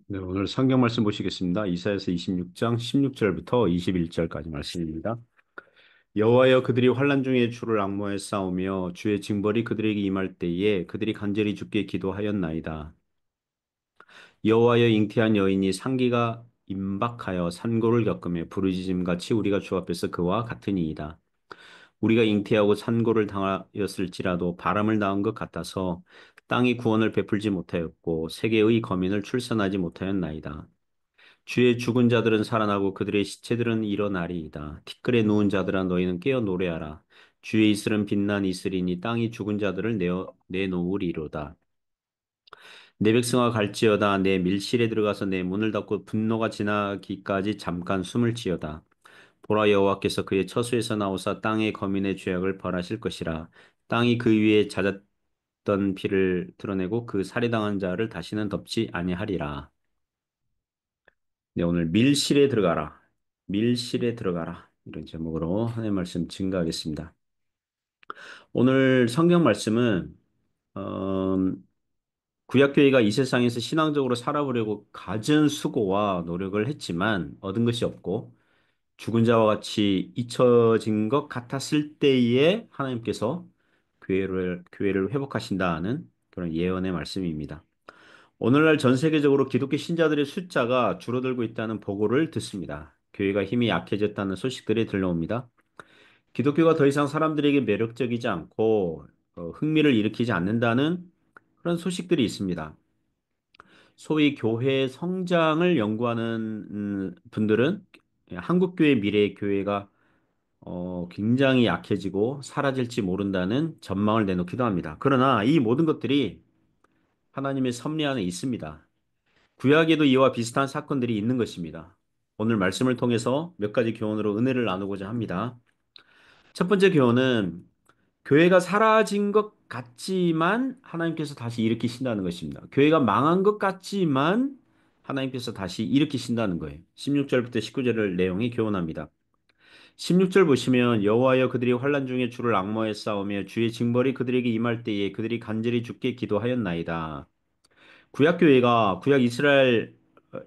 네, 오늘 성경 말씀 보시겠습니다. 이사야서 26장 16절부터 21절까지 말씀입니다. 여호와여 그들이 환난 중에 주를 앙모하여 싸우며 주의 징벌이 그들에게 임할 때에 그들이 간절히 주께 기도하였나이다. 여호와여 잉태한 여인이 상기가 임박하여 산고를 겪으며 부르짖음같이 우리가 주 앞에서 그와 같으니이다. 우리가 잉태하고 산고를 당하였을지라도 바람을 낳은 것 같아서 땅이 구원을 베풀지 못하였고 세계의 거민을 출산하지 못하였나이다. 주의 죽은 자들은 살아나고 그들의 시체들은 일어나리이다. 티끌에 누운 자들아 너희는 깨어 노래하라. 주의 이슬은 빛난 이슬이니 땅이 죽은 자들을 내놓으리로다. 내 백성아 갈지어다. 내 밀실에 들어가서 내 문을 닫고 분노가 지나기까지 잠깐 숨을 지어다. 보라 여호와께서 그의 처소에서 나오사 땅의 거민의 죄악을 벌하실 것이라. 땅이 그 위에 잦았던 피를 드러내고 그 살해당한 자를 다시는 덮지 아니하리라. 네, 오늘 밀실에 들어가라. 밀실에 들어가라. 이런 제목으로 하나님 말씀 증가하겠습니다. 오늘 성경 말씀은 어, 구약교회가 이 세상에서 신앙적으로 살아보려고 갖은 수고와 노력을 했지만 얻은 것이 없고 죽은 자와 같이 잊혀진 것 같았을 때에 하나님께서 교회를 회복하신다는 그런 예언의 말씀입니다. 오늘날 전 세계적으로 기독교 신자들의 숫자가 줄어들고 있다는 보고를 듣습니다. 교회가 힘이 약해졌다는 소식들이 들려옵니다. 기독교가 더 이상 사람들에게 매력적이지 않고 흥미를 일으키지 않는다는 그런 소식들이 있습니다. 소위 교회 성장을 연구하는 분들은 한국교회 미래의 교회가 굉장히 약해지고 사라질지 모른다는 전망을 내놓기도 합니다. 그러나 이 모든 것들이 하나님의 섭리 안에 있습니다. 구약에도 이와 비슷한 사건들이 있는 것입니다. 오늘 말씀을 통해서 몇 가지 교훈으로 은혜를 나누고자 합니다. 첫 번째 교훈은 교회가 사라진 것 같지만 하나님께서 다시 일으키신다는 것입니다. 교회가 망한 것 같지만 하나님께서 다시 일으키신다는 거예요. 16절부터 19절을 내용이 교훈합니다. 16절 보시면 여호와여 그들이 환난 중에 주를 앙모하여 싸우며 주의 징벌이 그들에게 임할 때에 그들이 간절히 주께 기도하였나이다. 구약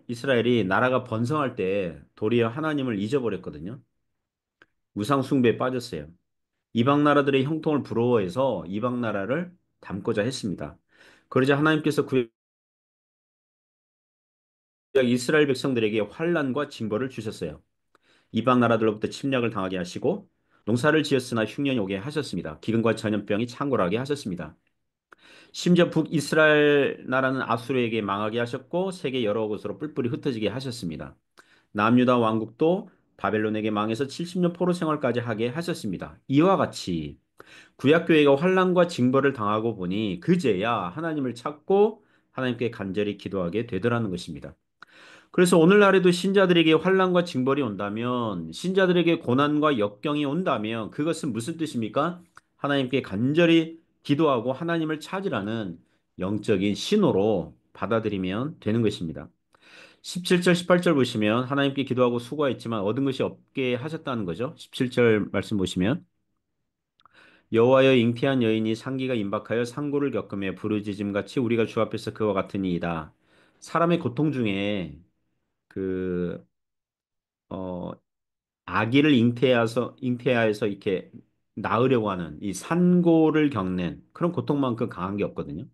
이스라엘이 나라가 번성할 때 도리어 하나님을 잊어버렸거든요. 우상 숭배에 빠졌어요. 이방 나라들의 형통을 부러워해서 이방 나라를 담고자 했습니다. 그러자 하나님께서 구약 이스라엘 백성들에게 환난과 징벌을 주셨어요. 이방 나라들로부터 침략을 당하게 하시고 농사를 지었으나 흉년이 오게 하셨습니다. 기근과 전염병이 창궐하게 하셨습니다. 심지어 북이스라엘 나라는 아수르에게 망하게 하셨고 세계 여러 곳으로 뿔뿔이 흩어지게 하셨습니다. 남유다 왕국도 바벨론에게 망해서 70년 포로 생활까지 하게 하셨습니다. 이와 같이 구약교회가 환난과 징벌을 당하고 보니 그제야 하나님을 찾고 하나님께 간절히 기도하게 되더라는 것입니다. 그래서 오늘날에도 신자들에게 환난과 징벌이 온다면, 신자들에게 고난과 역경이 온다면 그것은 무슨 뜻입니까? 하나님께 간절히 기도하고 하나님을 찾으라는 영적인 신호로 받아들이면 되는 것입니다. 17절, 18절 보시면 하나님께 기도하고 수고했지만 얻은 것이 없게 하셨다는 거죠. 17절 말씀 보시면 여호와여 잉태한 여인이 상기가 임박하여 상고를 겪으며 부르짖음같이 우리가 주 앞에서 그와 같으니이다. 사람의 고통 중에 그 어, 아기를 잉태하여서 이렇게 낳으려고 하는 이 산고를 겪는 그런 고통만큼 강한 게 없거든요.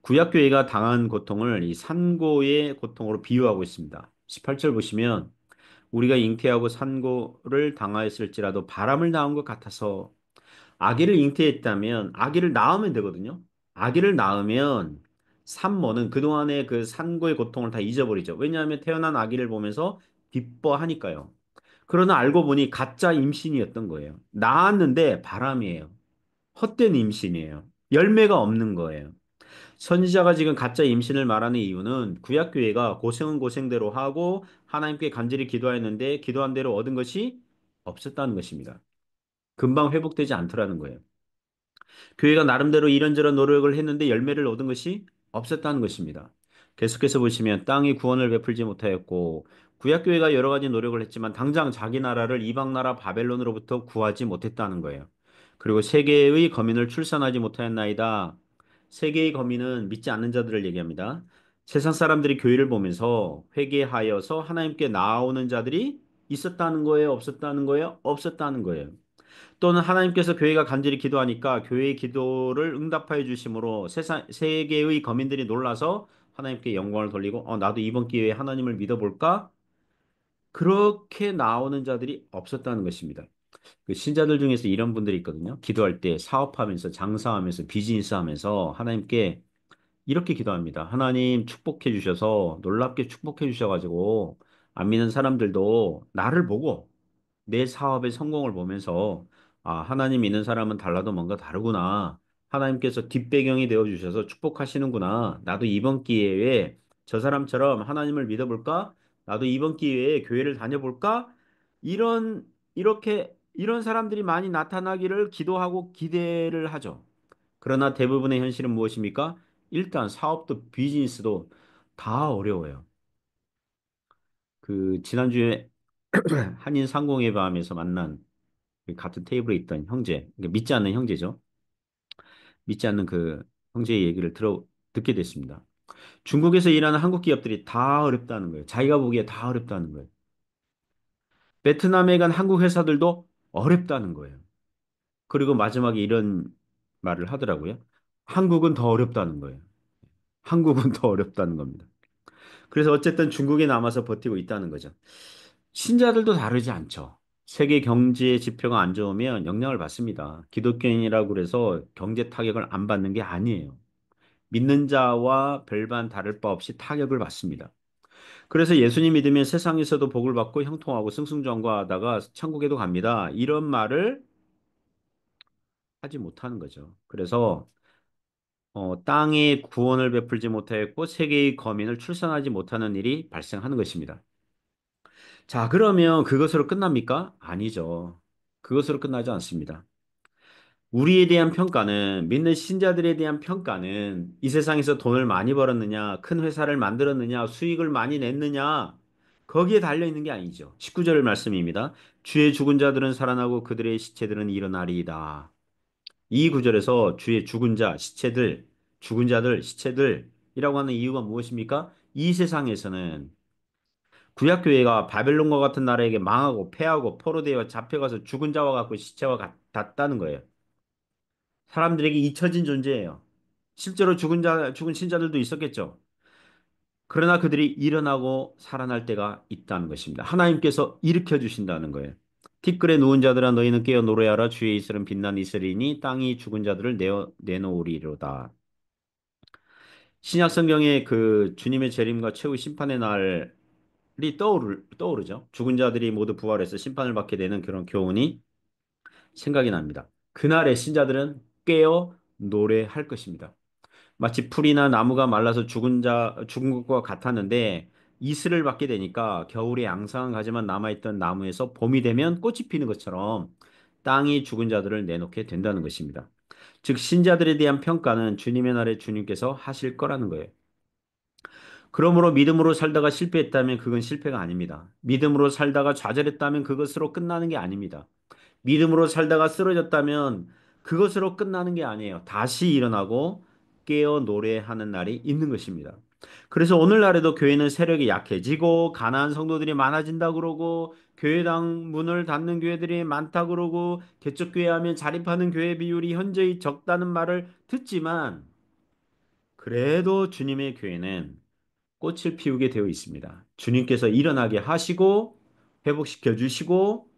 구약교회가 당한 고통을 이 산고의 고통으로 비유하고 있습니다. 18절 보시면 우리가 잉태하고 산고를 당하였을지라도 바람을 낳은 것 같아서 아기를 잉태했다면 아기를 낳으면 되거든요. 아기를 낳으면 산모는 그동안의 그 산고의 고통을 다 잊어버리죠. 왜냐하면 태어난 아기를 보면서 기뻐하니까요. 그러나 알고 보니 가짜 임신이었던 거예요. 낳았는데 바람이에요. 헛된 임신이에요. 열매가 없는 거예요. 선지자가 지금 가짜 임신을 말하는 이유는 구약교회가 고생은 고생대로 하고 하나님께 간절히 기도했는데 기도한 대로 얻은 것이 없었다는 것입니다. 금방 회복되지 않더라는 거예요. 교회가 나름대로 이런저런 노력을 했는데 열매를 얻은 것이 없었다는 것입니다. 계속해서 보시면 땅이 구원을 베풀지 못하였고 구약교회가 여러 가지 노력을 했지만 당장 자기 나라를 이방 나라 바벨론으로부터 구하지 못했다는 거예요. 그리고 세계의 거민을 출산하지 못하였나이다. 세계의 거민은 믿지 않는 자들을 얘기합니다. 세상 사람들이 교회를 보면서 회개하여서 하나님께 나아오는 자들이 있었다는 거예요? 없었다는 거예요? 없었다는 거예요. 또는 하나님께서 교회가 간절히 기도하니까 교회의 기도를 응답하여 주심으로 세계의 거민들이 놀라서 하나님께 영광을 돌리고 나도 이번 기회에 하나님을 믿어볼까? 그렇게 나오는 자들이 없었다는 것입니다. 그 신자들 중에서 이런 분들이 있거든요. 기도할 때 사업하면서 장사하면서 비즈니스 하면서 하나님께 이렇게 기도합니다. 하나님 축복해 주셔서 놀랍게 축복해 주셔가지고 안 믿는 사람들도 나를 보고 내 사업의 성공을 보면서 하나님 믿는 사람은 달라도 뭔가 다르구나. 하나님께서 뒷배경이 되어 주셔서 축복하시는구나. 나도 이번 기회에 저 사람처럼 하나님을 믿어볼까? 나도 이번 기회에 교회를 다녀볼까? 이런 사람들이 많이 나타나기를 기도하고 기대를 하죠. 그러나 대부분의 현실은 무엇입니까? 일단 사업도 비즈니스도 다 어려워요. 그 지난주에 한인 상공회 밤에서 만난 그 같은 테이블에 있던 형제, 그러니까 믿지 않는 형제죠. 믿지 않는 그 형제의 얘기를 듣게 됐습니다. 중국에서 일하는 한국 기업들이 다 어렵다는 거예요. 자기가 보기에 다 어렵다는 거예요. 베트남에 간 한국 회사들도 어렵다는 거예요. 그리고 마지막에 이런 말을 하더라고요. 한국은 더 어렵다는 거예요. 한국은 더 어렵다는 겁니다. 그래서 어쨌든 중국에 남아서 버티고 있다는 거죠. 신자들도 다르지 않죠. 세계 경제 지표가 안 좋으면 영향을 받습니다. 기독교인이라고 그래서 경제 타격을 안 받는 게 아니에요. 믿는 자와 별반 다를 바 없이 타격을 받습니다. 그래서 예수님 믿으면 세상에서도 복을 받고 형통하고 승승장구하다가 천국에도 갑니다. 이런 말을 하지 못하는 거죠. 그래서 땅에 구원을 베풀지 못하였고 세계의 거민을 출산하지 못하는 일이 발생하는 것입니다. 자, 그러면 그것으로 끝납니까? 아니죠. 그것으로 끝나지 않습니다. 우리에 대한 평가는, 믿는 신자들에 대한 평가는 이 세상에서 돈을 많이 벌었느냐, 큰 회사를 만들었느냐, 수익을 많이 냈느냐, 거기에 달려 있는 게 아니죠. 19절 말씀입니다. 주의 죽은 자들은 살아나고 그들의 시체들은 일어나리이다. 이 구절에서 주의 죽은 자, 시체들, 죽은 자들, 시체들이라고 하는 이유가 무엇입니까? 이 세상에서는 구약교회가 바벨론과 같은 나라에게 망하고 패하고 포로되어 잡혀가서 죽은 자와 같고 시체와 같다는 거예요. 사람들에게 잊혀진 존재예요. 실제로 죽은 신자들도 있었겠죠. 그러나 그들이 일어나고 살아날 때가 있다는 것입니다. 하나님께서 일으켜 주신다는 거예요. 티끌에 누운 자들아 너희는 깨어 노래하라 주의 이슬은 빛난 이슬이니 땅이 죽은 자들을 내놓으리로다. 신약 성경에 그 주님의 재림과 최후 심판의 날이 떠오르죠. 죽은 자들이 모두 부활해서 심판을 받게 되는 그런 교훈이 생각이 납니다. 그날의 신자들은 깨어 노래할 것입니다. 마치 풀이나 나무가 말라서 죽은 것과 같았는데 이슬을 받게 되니까 겨울에 앙상한 가지만 남아있던 나무에서 봄이 되면 꽃이 피는 것처럼 땅이 죽은 자들을 내놓게 된다는 것입니다. 즉, 신자들에 대한 평가는 주님의 날에 주님께서 하실 거라는 거예요. 그러므로 믿음으로 살다가 실패했다면 그건 실패가 아닙니다. 믿음으로 살다가 좌절했다면 그것으로 끝나는 게 아닙니다. 믿음으로 살다가 쓰러졌다면 그것으로 끝나는 게 아니에요. 다시 일어나고 깨어 노래하는 날이 있는 것입니다. 그래서 오늘날에도 교회는 세력이 약해지고 가난한 성도들이 많아진다 그러고 교회당 문을 닫는 교회들이 많다 그러고 개척교회 하면 자립하는 교회 비율이 현저히 적다는 말을 듣지만 그래도 주님의 교회는 꽃을 피우게 되어 있습니다. 주님께서 일어나게 하시고 회복시켜 주시고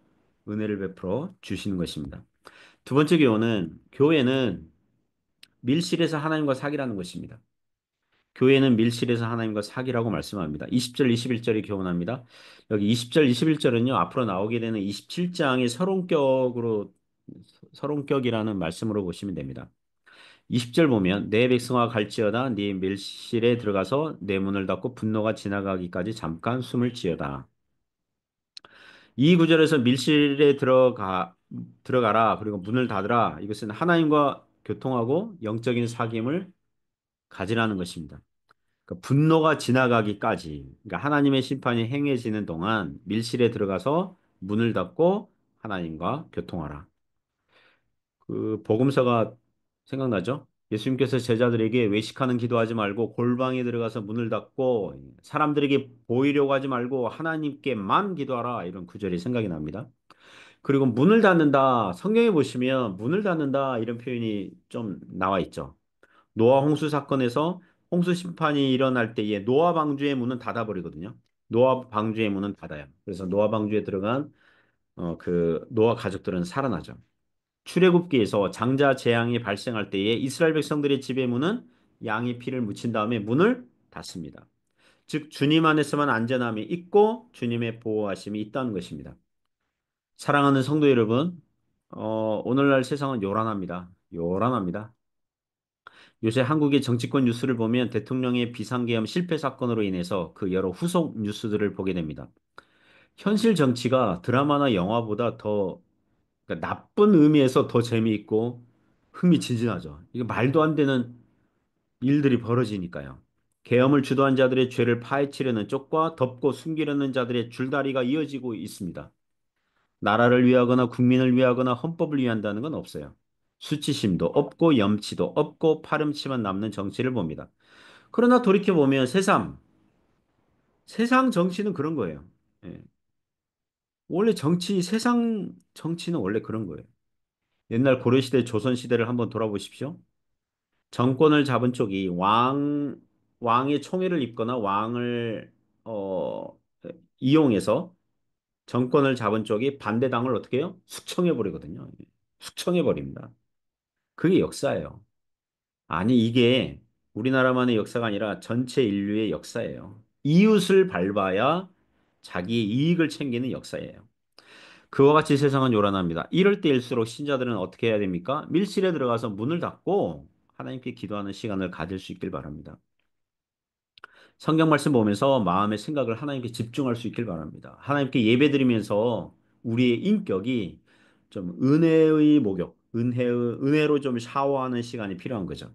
은혜를 베풀어 주시는 것입니다. 두 번째 교회는 밀실에서 하나님과 사귀라는 것입니다. 교회는 밀실에서 하나님과 사귀라고 말씀합니다. 20절, 21절이 교훈합니다. 여기 20절, 21절은요, 앞으로 나오게 되는 27장의 서론격이라는 말씀으로 보시면 됩니다. 20절 보면 내 백성아 갈지어다 네 밀실에 들어가서 내 문을 닫고 분노가 지나가기까지 잠깐 숨을 지어다. 이 구절에서 밀실에 들어가라 그리고 문을 닫으라 이것은 하나님과 교통하고 영적인 사귐을 가지라는 것입니다. 그러니까 분노가 지나가기까지 그러니까 하나님의 심판이 행해지는 동안 밀실에 들어가서 문을 닫고 하나님과 교통하라. 그 복음서가 생각나죠? 예수님께서 제자들에게 외식하는 기도하지 말고 골방에 들어가서 문을 닫고 사람들에게 보이려고 하지 말고 하나님께만 기도하라. 이런 구절이 생각이 납니다. 그리고 문을 닫는다. 성경에 보시면 문을 닫는다. 이런 표현이 좀 나와 있죠. 노아 홍수 사건에서 홍수 심판이 일어날 때에 노아 방주의 문은 닫아버리거든요. 노아 방주의 문은 닫아요. 그래서 노아 방주에 들어간 그 노아 가족들은 살아나죠. 출애굽기에서 장자 재앙이 발생할 때에 이스라엘 백성들의 집의 문은 양의 피를 묻힌 다음에 문을 닫습니다. 즉 주님 안에서만 안전함이 있고 주님의 보호하심이 있다는 것입니다. 사랑하는 성도 여러분, 오늘날 세상은 요란합니다. 요란합니다. 요새 한국의 정치권 뉴스를 보면 대통령의 비상계엄 실패 사건으로 인해서 그 여러 후속 뉴스들을 보게 됩니다. 현실 정치가 드라마나 영화보다 더 그러니까 나쁜 의미에서 더 재미있고 흥미진진하죠. 이게 말도 안 되는 일들이 벌어지니까요. 계엄을 주도한 자들의 죄를 파헤치려는 쪽과 덮고 숨기려는 자들의 줄다리가 이어지고 있습니다. 나라를 위하거나 국민을 위하거나 헌법을 위한다는 건 없어요. 수치심도 없고 염치도 없고 파렴치만 남는 정치를 봅니다. 그러나 돌이켜보면 세상 정치는 그런 거예요. 예. 원래 세상 정치는 원래 그런 거예요. 옛날 고려시대, 조선시대를 한번 돌아보십시오. 정권을 잡은 쪽이 왕의 총애를 입거나 왕을, 어, 이용해서 정권을 잡은 쪽이 반대당을 어떻게 해요? 숙청해버리거든요. 숙청해버립니다. 그게 역사예요. 아니, 이게 우리나라만의 역사가 아니라 전체 인류의 역사예요. 이웃을 밟아야 자기의 이익을 챙기는 역사예요. 그와 같이 세상은 요란합니다. 이럴 때일수록 신자들은 어떻게 해야 됩니까? 밀실에 들어가서 문을 닫고 하나님께 기도하는 시간을 가질 수 있길 바랍니다. 성경 말씀 보면서 마음의 생각을 하나님께 집중할 수 있길 바랍니다. 하나님께 예배드리면서 우리의 인격이 좀 은혜의 목욕, 은혜로 좀 샤워하는 시간이 필요한 거죠.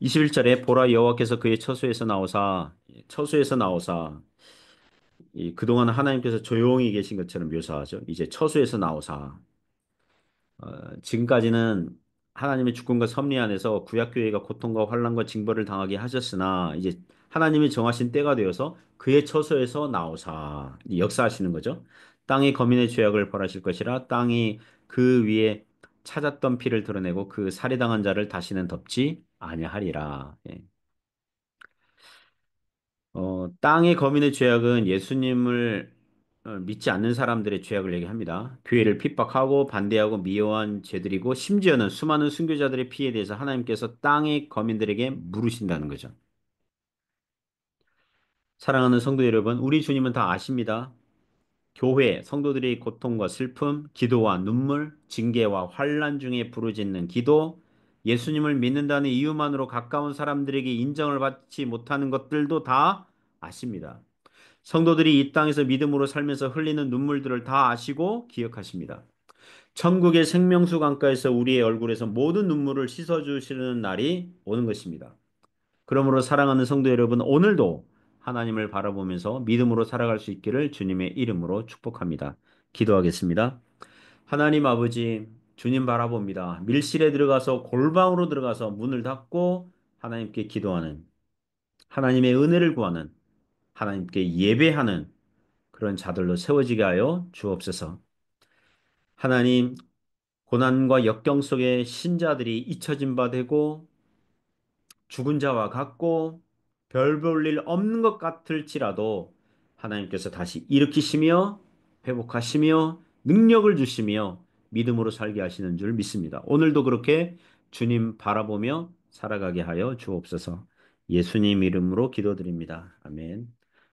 21절에 보라 여호와께서 그의 처소에서 나오사 그동안 하나님께서 조용히 계신 것처럼 묘사하죠. 이제 처소에서 나오사 지금까지는 하나님의 주권과 섭리 안에서 구약교회가 고통과 환난과 징벌을 당하게 하셨으나 이제 하나님이 정하신 때가 되어서 그의 처소에서 나오사 역사하시는 거죠. 땅이 거민의 죄악을 벌하실 것이라 땅이 그 위에 찾았던 피를 드러내고 그 살해당한 자를 다시는 덮지 아니하리라. 예. 땅의 거민의 죄악은 예수님을 믿지 않는 사람들의 죄악을 얘기합니다. 교회를 핍박하고 반대하고 미워한 죄들이고 심지어는 수많은 순교자들의 피해에 대해서 하나님께서 땅의 거민들에게 물으신다는 거죠. 사랑하는 성도 여러분, 우리 주님은 다 아십니다. 교회, 성도들의 고통과 슬픔, 기도와 눈물, 징계와 환난 중에 부르짖는 기도, 예수님을 믿는다는 이유만으로 가까운 사람들에게 인정을 받지 못하는 것들도 다 아십니다. 성도들이 이 땅에서 믿음으로 살면서 흘리는 눈물들을 다 아시고 기억하십니다. 천국의 생명수 강가에서 우리의 얼굴에서 모든 눈물을 씻어주시는 날이 오는 것입니다. 그러므로 사랑하는 성도 여러분, 오늘도 하나님을 바라보면서 믿음으로 살아갈 수 있기를 주님의 이름으로 축복합니다. 기도하겠습니다. 하나님 아버지, 주님 바라봅니다. 밀실에 들어가서 골방으로 들어가서 문을 닫고 하나님께 기도하는, 하나님의 은혜를 구하는, 하나님께 예배하는 그런 자들로 세워지게 하여 주옵소서. 하나님, 고난과 역경 속에 신자들이 잊혀진 바 되고 죽은 자와 같고 별 볼 일 없는 것 같을지라도 하나님께서 다시 일으키시며 회복하시며 능력을 주시며 믿음으로 살게 하시는 줄 믿습니다. 오늘도 그렇게 주님 바라보며 살아가게 하여 주옵소서. 예수님 이름으로 기도드립니다. 아멘.